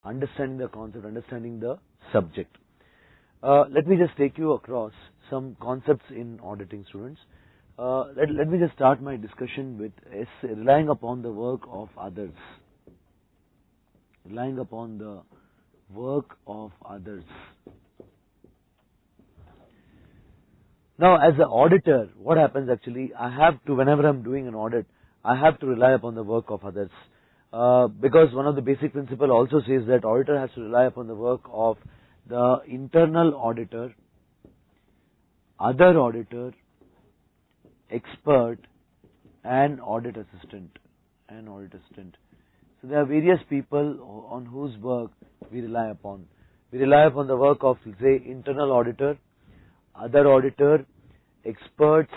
understanding the concept, understanding the subject. Let me just take you across some concepts in auditing, students. Let me just start my discussion with relying upon the work of others. Relying upon the work of others. Now, as an auditor, what happens actually, I have to, whenever I'm doing an audit, I have to rely upon the work of others. Because one of the basic principle also says that auditor has to rely upon the work of the internal auditor, other auditor, expert, and audit assistant. So there are various people on whose work we rely upon. We rely upon the work of, say, internal auditor, other auditor, experts,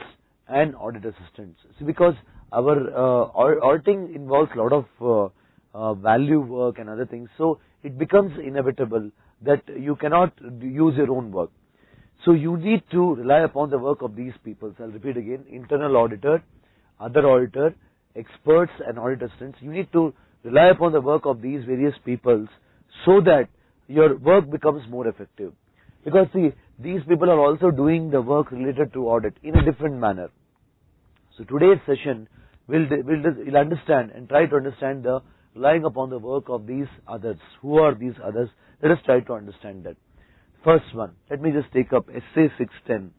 and audit assistants. So because our auditing involves a lot of value work and other things, so it becomes inevitable that you cannot use your own work. So you need to rely upon the work of these people. So I'll repeat again: internal auditor, other auditor, experts, and audit assistants. You need to rely upon the work of these various peoples so that your work becomes more effective. Because see, these people are also doing the work related to audit in a different manner. So today's session we'll understand and try to understand the relying upon the work of these others. Who are these others? Let us try to understand that. First one, let me just take up Essay 610,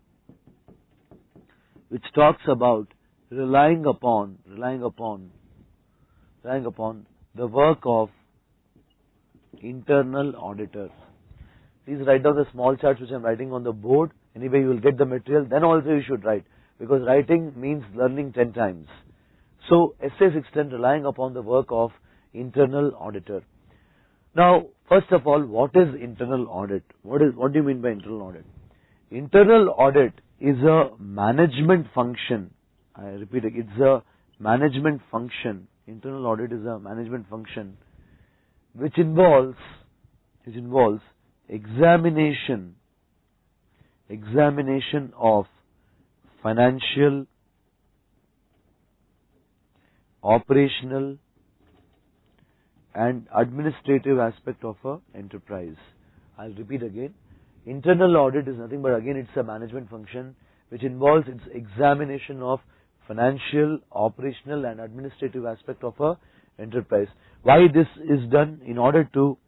which talks about relying upon the work of internal auditor. Please write down the small charts which I am writing on the board. Anyway, you will get the material. Then also you should write, because writing means learning 10 times. So, Essay 610, relying upon the work of internal auditor. Now, first of all, what is internal audit? What do you mean by internal audit? Internal audit is a management function. I repeat, it's a management function. Internal audit is a management function which involves examination of financial, operational, and administrative aspect of an enterprise. I'll repeat again. Internal audit is nothing but, again, it's a management function which involves its examination of financial, operational, and administrative aspect of an enterprise. Why this is done? In order to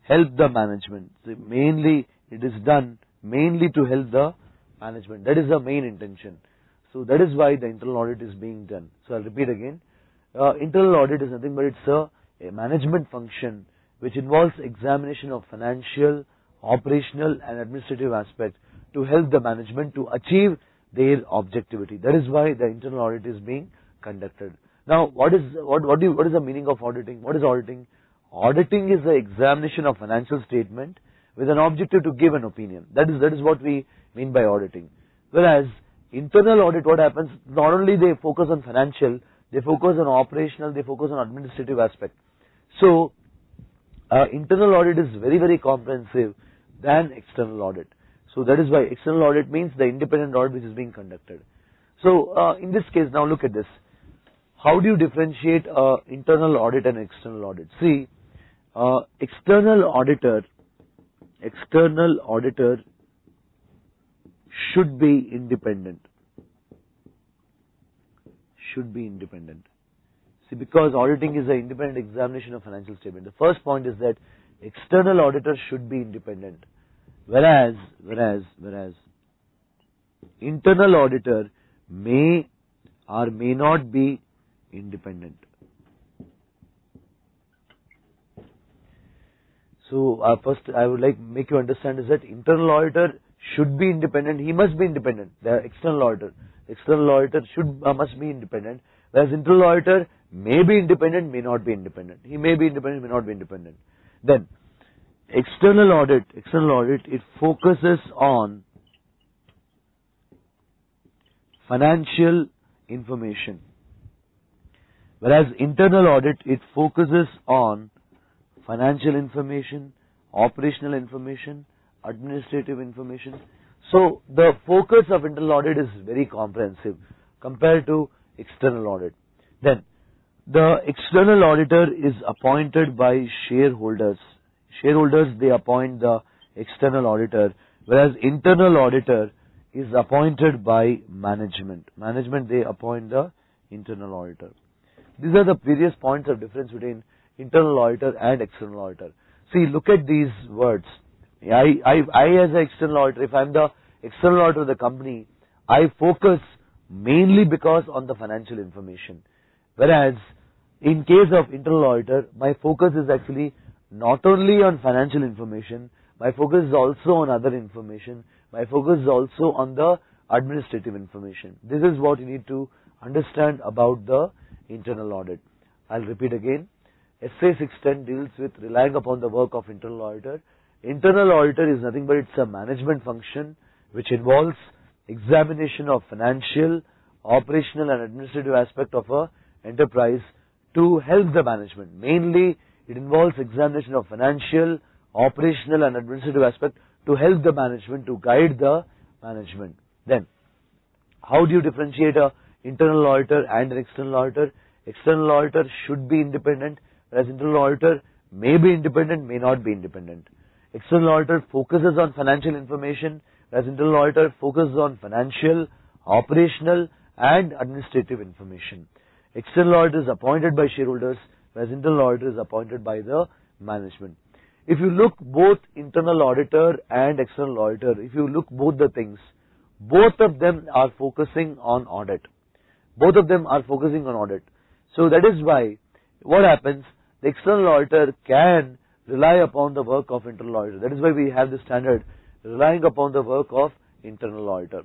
help the management. So mainly, it is done mainly to help the management. That is the main intention. So that is why the internal audit is being done. So I'll repeat again. Internal audit is nothing but it's a management function which involves examination of financial, operational, and administrative aspect to help the management to achieve their objectivity. That is why the internal audit is being conducted. Now, what is the meaning of auditing? What is auditing? Auditing is the examination of financial statement with an objective to give an opinion. That is what we mean by auditing. Whereas internal audit, what happens? Not only they focus on financial, they focus on operational, they focus on administrative aspect. So, internal audit is very, very comprehensive than external audit. So that is why external audit means the independent audit which is being conducted. So in this case, now look at this. How do you differentiate internal audit and external audit? See, external auditor should be independent. See, because auditing is an independent examination of financial statement. The first point is that external auditor should be independent, whereas internal auditor may or may not be independent. So first I would like to make you understand is that internal auditor should be independent. He must be independent. The external auditor must be independent, whereas internal auditor may be independent, may not be independent. He may be independent, may not be independent. Then external audit, it focuses on financial information, whereas internal audit, it focuses on financial information, operational information, administrative information. So the focus of internal audit is very comprehensive compared to external audit. Then The external auditor is appointed by shareholders. Shareholders, they appoint the external auditor, whereas internal auditor is appointed by management. Management, they appoint the internal auditor. These are the various points of difference between internal auditor and external auditor. See, look at these words. I as an external auditor, if I am the external auditor of the company, I focus mainly because on the financial information. Whereas, in case of internal auditor, my focus is actually not only on financial information, my focus is also on other information, my focus is also on the administrative information. This is what you need to understand about the internal audit. I'll repeat again. SA 610 deals with relying upon the work of internal auditor. Internal auditor is nothing but it's a management function which involves examination of financial, operational and administrative aspect of a enterprise to help the management. Mainly, it involves examination of financial, operational and administrative aspect to help the management, to guide the management. Then, how do you differentiate a internal auditor and an external auditor? External auditor should be independent, whereas internal auditor may be independent, may not be independent. External auditor focuses on financial information, whereas internal auditor focuses on financial, operational and administrative information. External auditor is appointed by shareholders, whereas internal auditor is appointed by the management. If you look both internal auditor and external auditor, if you look both the things, both of them are focusing on audit. Both of them are focusing on audit. So that is why, what happens, the external auditor can rely upon the work of internal auditor. That is why we have the standard, relying upon the work of internal auditor.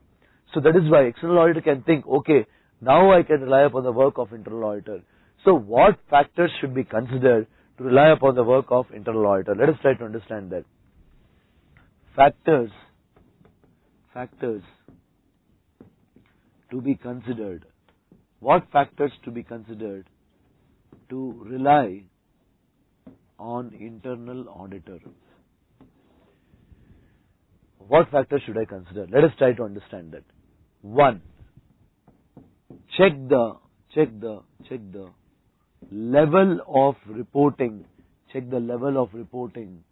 So that is why external auditor can think, okay, now I can rely upon the work of internal auditor. So what factors should be considered to rely upon the work of internal auditor? Let us try to understand that. Factors to be considered. What factors to be considered to rely on internal auditor? What factors should I consider? Let us try to understand that. 1. Check the level of reporting. Check the level of reporting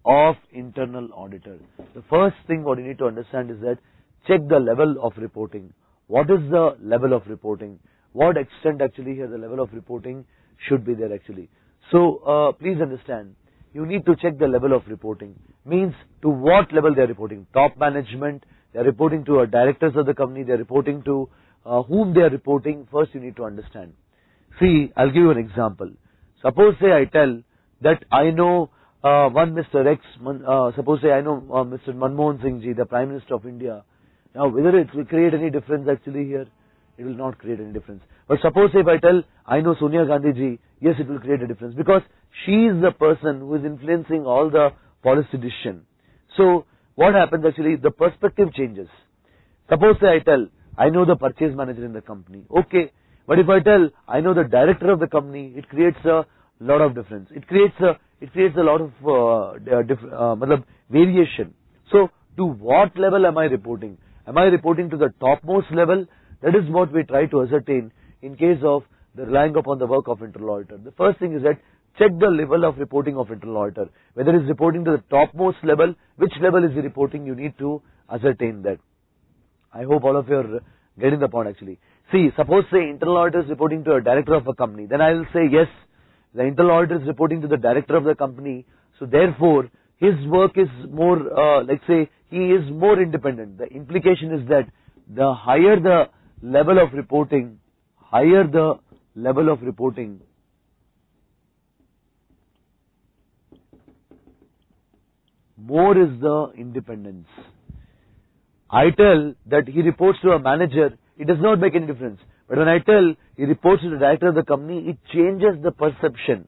of internal auditor. The first thing what you need to understand is that check the level of reporting. What is the level of reporting? What extent actually here the level of reporting should be there actually. So please understand, you need to check the level of reporting. Means to what level they are reporting. Top management, they are reporting to directors of the company, they are reporting to whom they are reporting. First you need to understand. See, I'll give you an example. Suppose say I tell that I know one Mr. X, suppose say I know Mr. Manmohan Singh ji, the Prime Minister of India. Now whether it will create any difference actually here, it will not create any difference. But suppose if I tell I know Sonia Gandhi ji, yes, it will create a difference because she is the person who is influencing all the policy decision. So what happens actually, the perspective changes. Suppose say I tell I know the purchase manager in the company, okay. But if I tell I know the director of the company, it creates a lot of difference. It creates a lot of variation. So to what level am I reporting? Am I reporting to the topmost level? That is what we try to ascertain in case of the relying upon the work of internal auditor. The first thing is that check the level of reporting of internal auditor. Whether it is reporting to the topmost level, which level is he reporting, you need to ascertain that. I hope all of you are getting the point actually. See, suppose say internal auditor is reporting to a director of a company, then I will say yes, the internal auditor is reporting to the director of the company, so therefore his work is more, let's say, he is more independent. The implication is that the higher the level of reporting, more is the independence. I tell that he reports to a manager, it does not make any difference. But when I tell he reports to the director of the company, it changes the perception.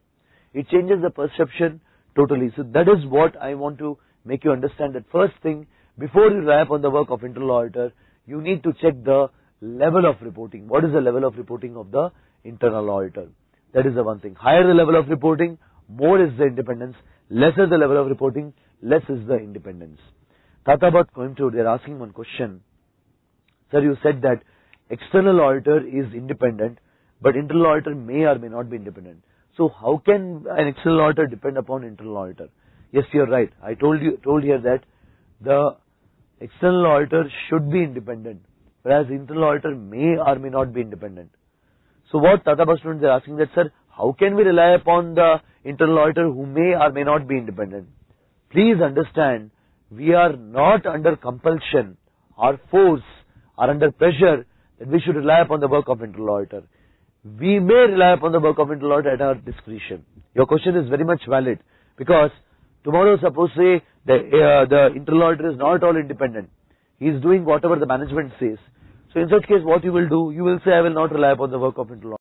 It changes the perception totally. So that is what I want to make you understand, that first thing, before you rely upon the work of internal auditor, you need to check the level of reporting. What is the level of reporting of the internal auditor? That is the one thing. Higher the level of reporting, more is the independence. Lesser the level of reporting, less is the independence. Tatabat Coimbatore, they are asking one question. Sir, you said that external auditor is independent, but internal auditor may or may not be independent. So how can an external auditor depend upon internal auditor? Yes, you're right. I told here that the external auditor should be independent, whereas the internal auditor may or may not be independent. So what Tata Bus students are asking that, sir, how can we rely upon the internal auditor who may or may not be independent? Please understand, we are not under compulsion or force or under pressure that we should rely upon the work of internal auditor. We may rely upon the work of internal auditor at our discretion. Your question is very much valid, because tomorrow suppose say the internal auditor is not at all independent. He is doing whatever the management says. So in such case what you will do? You will say, I will not rely upon the work of internal auditor.